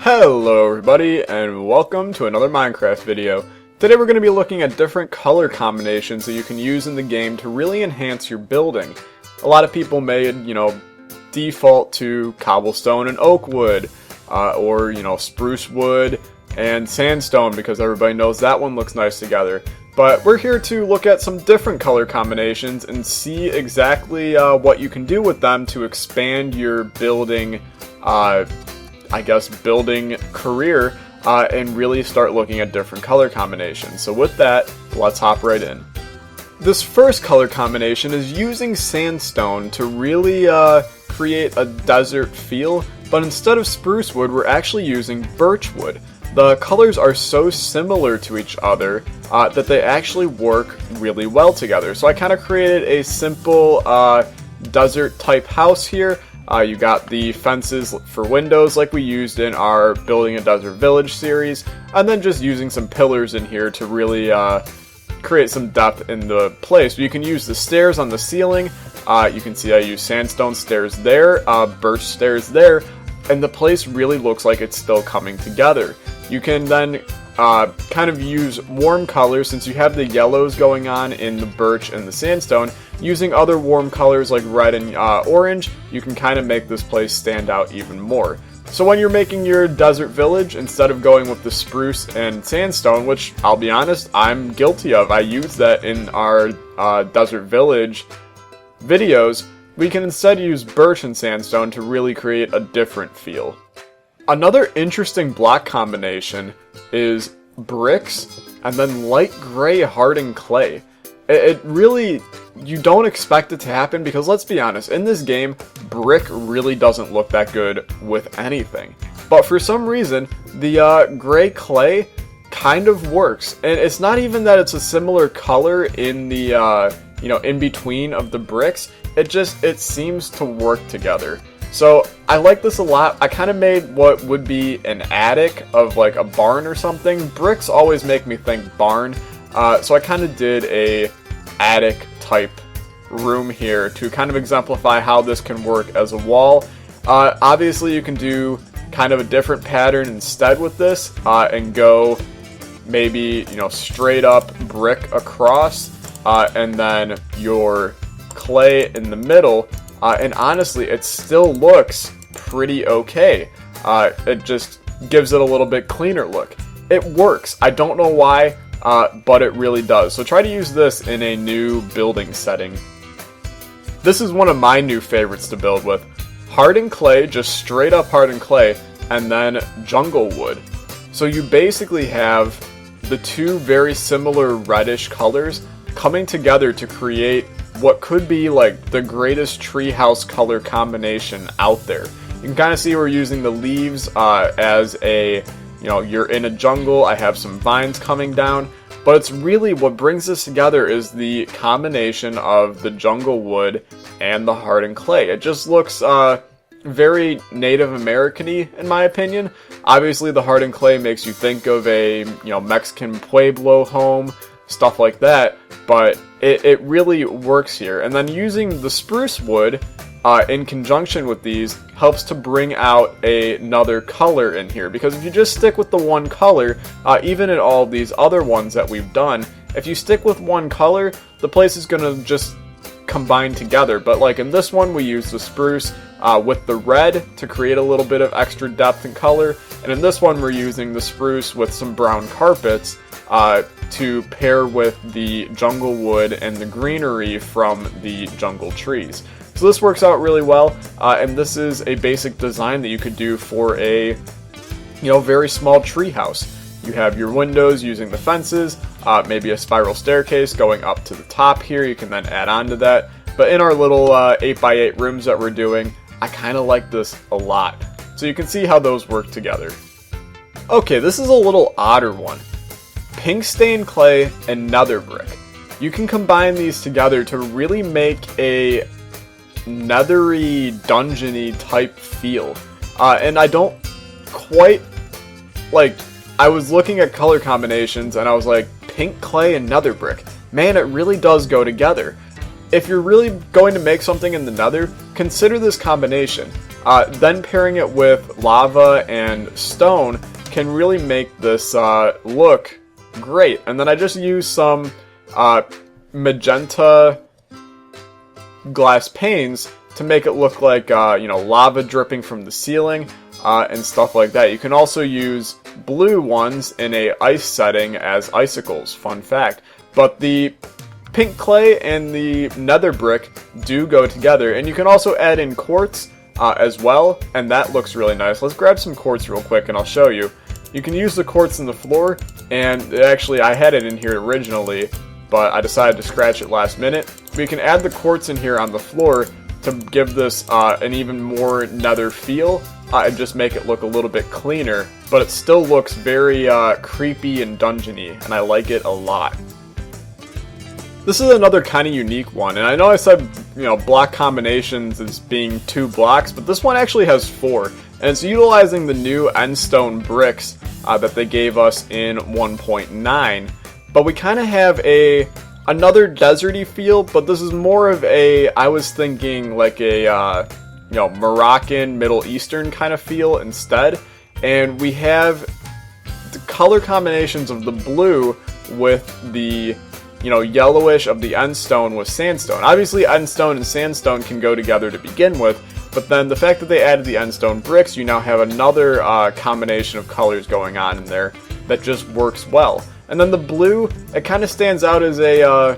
Hello everybody, and welcome to another Minecraft video. Today we're going to be looking at different color combinations that you can use in the game to really enhance your building. A lot of people may, default to cobblestone and oak wood, or, spruce wood and sandstone because everybody knows that one looks nice together. But we're here to look at some different color combinations and see exactly what you can do with them to expand your building building career and really start looking at different color combinations. So with that, let's hop right in. This first color combination is using sandstone to really create a desert feel, but instead of spruce wood, we're actually using birch wood. The colors are so similar to each other that they actually work really well together. So I kind of created a simple desert type house here. You got the fences for windows like we used in our Building a Desert Village series, and then just using some pillars in here to really create some depth in the place. You can use the stairs on the ceiling. You can see I use sandstone stairs there, birch stairs there, and the place really looks like it's still coming together. You can then kind of use warm colors since you have the yellows going on in the birch and the sandstone. Using other warm colors like red and orange, you can kind of make this place stand out even more. So when you're making your desert village, instead of going with the spruce and sandstone, which I'll be honest, I'm guilty of, I use that in our desert village videos, we can instead use birch and sandstone to really create a different feel. Another interesting block combination is bricks and then light gray hardened clay. It really, you don't expect it to happen because let's be honest, in this game, brick really doesn't look that good with anything. But for some reason, the gray clay kind of works. And it's not even that it's a similar color in the, in between of the bricks. It seems to work together. So I like this a lot. I kind of made what would be an attic of like a barn or something. Bricks always make me think barn. So I kind of did a attic type room here to kind of exemplify how this can work as a wall. Obviously you can do kind of a different pattern instead with this and go maybe straight up brick across and then your clay in the middle. And honestly, it still looks pretty okay. It just gives it a little bit cleaner look. It works. I don't know why, but it really does. So try to use this in a new building setting. This is one of my new favorites to build with. Hardened clay, just straight up hardened clay, and then jungle wood. So you basically have the two very similar reddish colors coming together to create what could be like the greatest treehouse color combination out there. You can kind of see we're using the leaves as a, you're in a jungle. I have some vines coming down, but it's really what brings this together is the combination of the jungle wood and the hardened clay. It just looks very Native American-y in my opinion. Obviously the hardened clay makes you think of a, Mexican Pueblo home, stuff like that, but it really works here. And then using the spruce wood in conjunction with these helps to bring out another color in here, because if you just stick with the one color, even in all these other ones that we've done, if you stick with one color, the place is going to just combine together. But like in this one, we use the spruce with the red to create a little bit of extra depth and color, and in this one we're using the spruce with some brown carpets to pair with the jungle wood and the greenery from the jungle trees. So this works out really well, and this is a basic design that you could do for a, very small tree house. You have your windows using the fences, maybe a spiral staircase going up to the top here. You can then add on to that. But in our little 8x8 rooms that we're doing, I kind of like this a lot. So you can see how those work together. Okay, this is a little odder one. Pink stained clay and nether brick. You can combine these together to really make a nethery, dungeony type feel. And I don't quite, I was looking at color combinations and I was like, pink clay and nether brick. Man, it really does go together. If you're really going to make something in the nether, consider this combination. then pairing it with lava and stone can really make this look great. And then I just used some magenta glass panes to make it look like lava dripping from the ceiling and stuff like that. You can also use blue ones in a ice setting as icicles, fun fact. But the pink clay and the nether brick do go together, and you can also add in quartz as well, and that looks really nice. Let's grab some quartz real quick and I'll show you. You can use the quartz in the floor, and actually I had it in here originally, but I decided to scratch it last minute. But you can add the quartz in here on the floor to give this an even more nether feel and just make it look a little bit cleaner, but it still looks very creepy and dungeony, and I like it a lot. This is another kind of unique one, and I know I said, block combinations as being 2 blocks, but this one actually has 4, and it's utilizing the new endstone bricks that they gave us in 1.9, but we kind of have another deserty feel, but this is more of I was thinking like a, Moroccan, Middle Eastern kind of feel instead, and we have the color combinations of the blue with the yellowish of the endstone with sandstone. Obviously, endstone and sandstone can go together to begin with, but then the fact that they added the endstone bricks, you now have another combination of colors going on in there that just works well. And then the blue, it kind of stands out as a,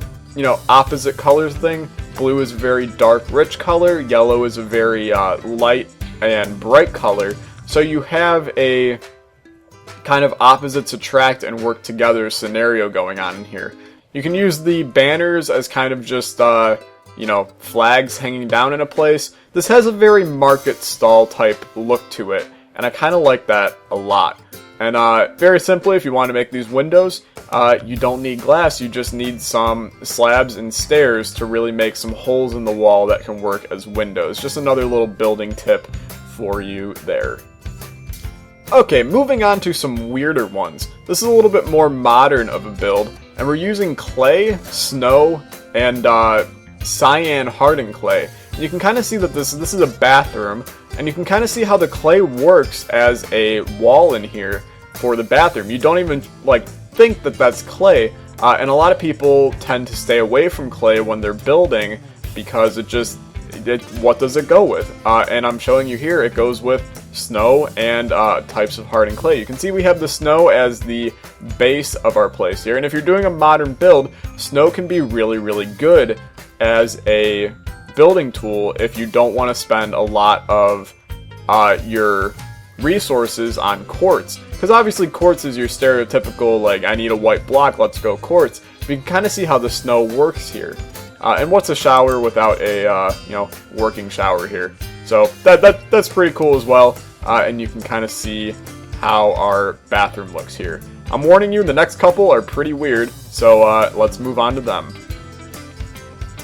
opposite colors thing. Blue is a very dark, rich color. Yellow is a very light and bright color. So you have a kind of opposites attract and work together scenario going on in here. You can use the banners as kind of just, flags hanging down in a place. This has a very market stall type look to it, and I kind of like that a lot. And very simply, if you want to make these windows, you don't need glass, you just need some slabs and stairs to really make some holes in the wall that can work as windows. Just another little building tip for you there. Okay, moving on to some weirder ones. This is a little bit more modern of a build, and we're using clay, snow, and cyan hardened clay. And you can kind of see that this is a bathroom, and you can kind of see how the clay works as a wall in here for the bathroom. You don't even think that that's clay, and a lot of people tend to stay away from clay when they're building because what does it go with? And I'm showing you here, it goes with snow and types of hardened clay. You can see we have the snow as the base of our place here, and if you're doing a modern build, snow can be really, really good as a building tool if you don't want to spend a lot of your resources on quartz, because obviously quartz is your stereotypical, I need a white block, let's go quartz. But you can kind of see how the snow works here. And what's a shower without a working shower here? So that's pretty cool as well, and you can kind of see how our bathroom looks here. I'm warning you, the next couple are pretty weird, so let's move on to them.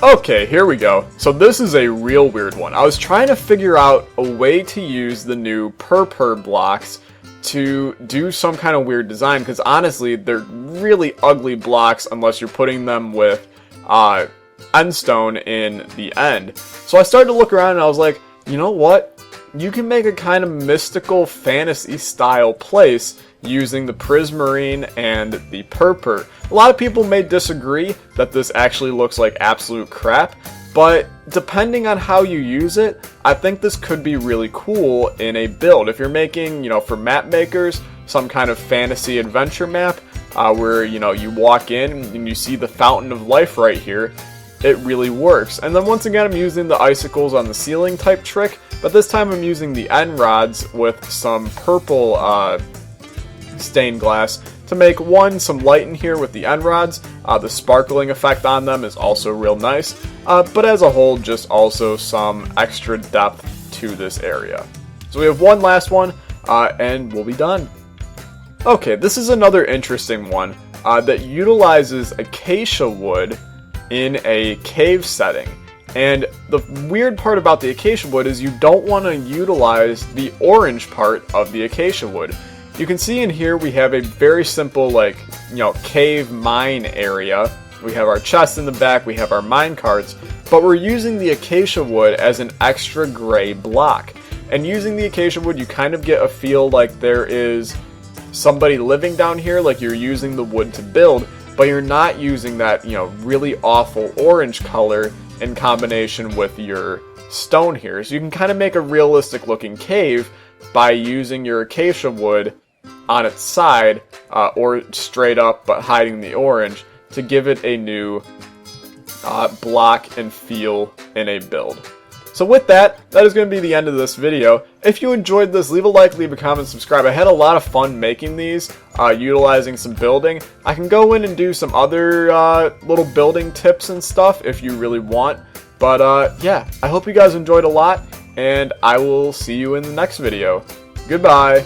Okay, here we go. So this is a real weird one. I was trying to figure out a way to use the new purpur blocks to do some kind of weird design, because honestly, they're really ugly blocks unless you're putting them with endstone in the end. So I started to look around and I was like, you know what? You can make a kind of mystical fantasy style place using the prismarine and the purpur. A lot of people may disagree that this actually looks like absolute crap, but depending on how you use it, I think this could be really cool in a build. If you're making, for map makers, some kind of fantasy adventure map, where, you walk in and you see the fountain of life right here, it really works. And then once again, I'm using the icicles on the ceiling type trick, but this time I'm using the end rods with some purple stained glass to make some light in here with the end rods. The sparkling effect on them is also real nice, but as a whole, just also some extra depth to this area. So we have one last one, and we'll be done. Okay, this is another interesting one that utilizes acacia wood in a cave setting. And the weird part about the acacia wood is you don't want to utilize the orange part of the acacia wood. You can see in here we have a very simple cave mine area. We have our chests in the back, we have our mine carts, but we're using the acacia wood as an extra gray block. And using the acacia wood, you kind of get a feel like there is somebody living down here, like you're using the wood to build, but you're not using that, really awful orange color in combination with your stone here. So you can kind of make a realistic looking cave by using your acacia wood on its side, or straight up but hiding the orange, to give it a new block and feel in a build. So with that is going to be the end of this video. If you enjoyed this, leave a like, leave a comment, subscribe. I had a lot of fun making these, utilizing some building. I can go in and do some other little building tips and stuff if you really want. But yeah, I hope you guys enjoyed a lot, and I will see you in the next video. Goodbye!